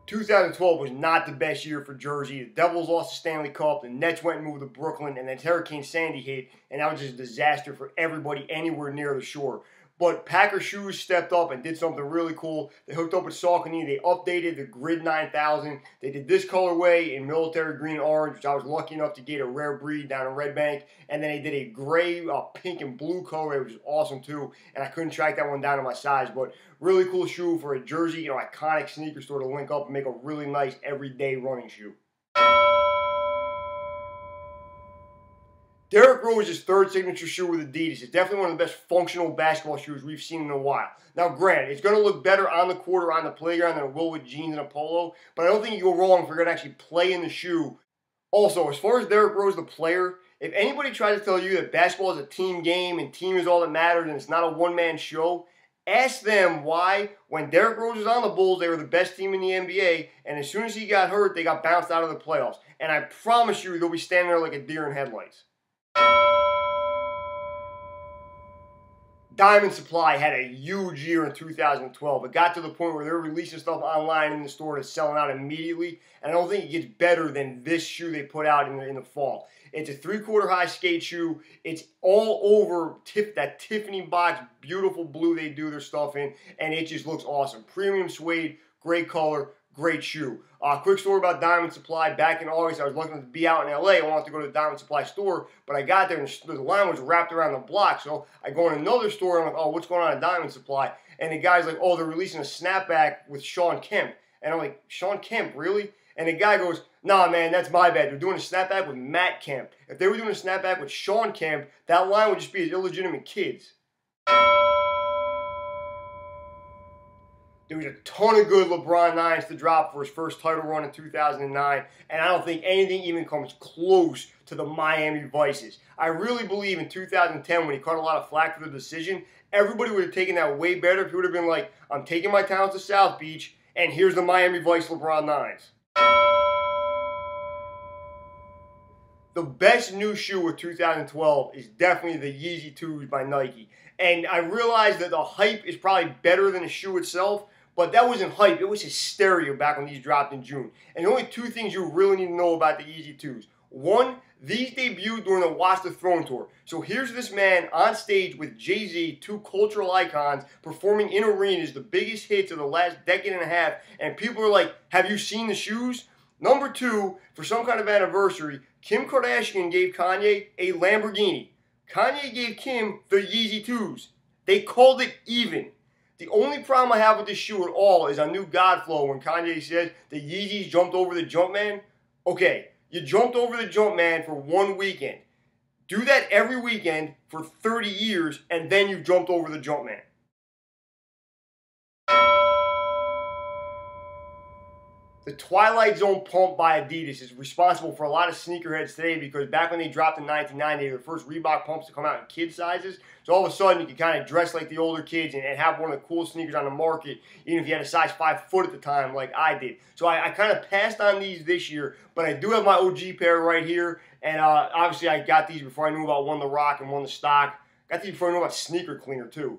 2012 was not the best year for Jersey. The Devils lost the Stanley Cup, the Nets went and moved to Brooklyn, and then Hurricane Sandy hit, and that was just a disaster for everybody anywhere near the shore. But Packer Shoes stepped up and did something really cool. They hooked up with Saucony. They updated the Grid 9000. They did this colorway in military green and orange, which I was lucky enough to get a rare breed down in Red Bank. And then they did a gray, pink, and blue colorway, which is awesome too. And I couldn't track that one down to my size. But really cool shoe for a Jersey, iconic sneaker store to link up and make a really nice everyday running shoe. Derrick Rose's third signature shoe with Adidas is definitely one of the best functional basketball shoes we've seen in a while. Now, granted, it's going to look better on the court or on the playground than it will with jeans and a polo, but I don't think you go wrong if you're going to actually play in the shoe. Also, as far as Derrick Rose, the player, if anybody tries to tell you that basketball is a team game and team is all that matters and it's not a one-man show, ask them why, when Derrick Rose was on the Bulls, they were the best team in the NBA, and as soon as he got hurt, they got bounced out of the playoffs. And I promise you, they'll be standing there like a deer in headlights. Diamond Supply had a huge year in 2012. It got to the point where they're releasing stuff online in the store that's selling out immediately. And I don't think it gets better than this shoe they put out in the fall. It's a 3/4 high skate shoe. It's all over that Tiffany box, beautiful blue they do their stuff in. And it just looks awesome. Premium suede, great color, great shoe. Quick story about Diamond Supply. Back in August, I was looking to be out in LA. I wanted to go to the Diamond Supply store, but I got there and the line was wrapped around the block. So I go in another store and I'm like, oh, what's going on at Diamond Supply? And the guy's like, oh, they're releasing a snapback with Shawn Kemp. And I'm like, Shawn Kemp, really? And the guy goes, nah, man, that's my bad. They're doing a snapback with Matt Kemp. If they were doing a snapback with Shawn Kemp, that line would just be as illegitimate kids. There was a ton of good LeBron 9s to drop for his first title run in 2009, and I don't think anything even comes close to the Miami Vices. I really believe in 2010, when he caught a lot of flack for the decision, everybody would have taken that way better if he would have been like, I'm taking my talents to South Beach, and here's the Miami Vice LeBron 9s. The best new shoe of 2012 is definitely the Yeezy 2s by Nike. And I realize that the hype is probably better than the shoe itself, but that wasn't hype, it was hysteria back when these dropped in June. And the only two things you really need to know about the Yeezy 2s. One, these debuted during the Watch the Throne tour. So here's this man on stage with Jay-Z, two cultural icons, performing in arenas, the biggest hits of the last decade and a half, and people are like, have you seen the shoes? Number two, for some kind of anniversary, Kim Kardashian gave Kanye a Lamborghini. Kanye gave Kim the Yeezy 2s. They called it even. The only problem I have with this shoe at all is on New Godflow when Kanye says the Yeezys jumped over the Jumpman. Okay, you jumped over the Jumpman for one weekend. Do that every weekend for 30 years and then you've jumped over the Jumpman. The Twilight Zone pump by Adidas is responsible for a lot of sneakerheads today because back when they dropped in 1990, they were the first Reebok pumps to come out in kid sizes. So all of a sudden, you could kind of dress like the older kids and have one of the coolest sneakers on the market, even if you had a size 5 foot at the time like I did. So I kind of passed on these this year, but I do have my OG pair right here. And obviously, I got these before I knew about One the Rock and One the Stock. Got these before I knew about Sneaker Cleaner, too.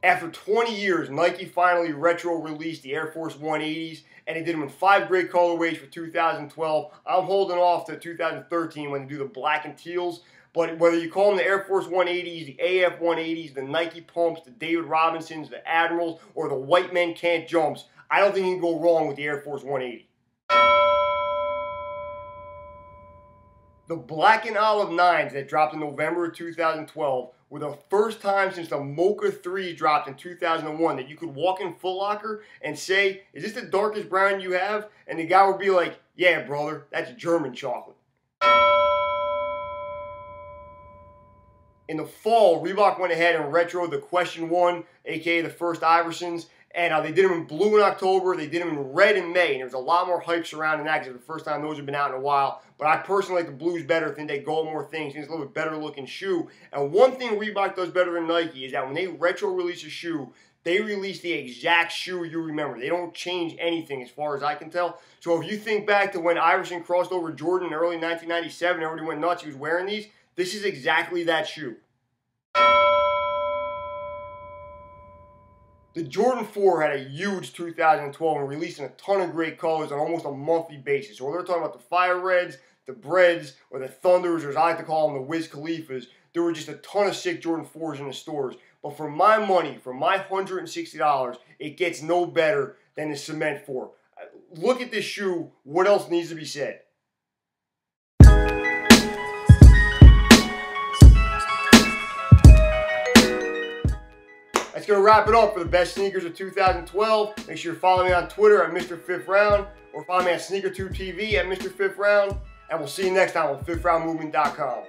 After 20 years, Nike finally retro-released the Air Force 180s, and they did them in 5 great colorways for 2012. I'm holding off to 2013 when they do the black and teals. But whether you call them the Air Force 180s, the AF 180s, the Nike pumps, the David Robinsons, the Admirals, or the White Men Can't Jumps, I don't think you can go wrong with the Air Force 180. The Black and Olive 9s that dropped in November of 2012 were the first time since the Mocha 3 dropped in 2001 that you could walk in Foot Locker and say, is this the darkest brown you have? And the guy would be like, yeah, brother, that's German chocolate. In the fall, Reebok went ahead and retroed the Question 1, aka the first Iversons. And they did them in blue in October. They did them in red in May. And there was a lot more hype surrounding that because it was the first time those have been out in a while. But I personally like the blues better. I think they go more things. I think it's a little bit better looking shoe. And one thing Reebok does better than Nike is that when they retro release a shoe, they release the exact shoe you remember. They don't change anything as far as I can tell. So if you think back to when Iverson crossed over Jordan in early 1997, everybody went nuts. He was wearing these. This is exactly that shoe. The Jordan 4 had a huge 2012 and releasing a ton of great colors on almost a monthly basis. So whether we're talking about the Fire Reds, the Breads, or the Thunders, or as I like to call them, the Wiz Khalifas, there were just a ton of sick Jordan 4s in the stores. But for my money, for my $160, it gets no better than the Cement 4. Look at this shoe. What else needs to be said? That's going to wrap it up for the best sneakers of 2012. Make sure you follow me on Twitter at Mr. Fifth Round, or follow me at SneakerTubeTV at Mr. Fifth Round. And we'll see you next time on FifthRoundMovement.com.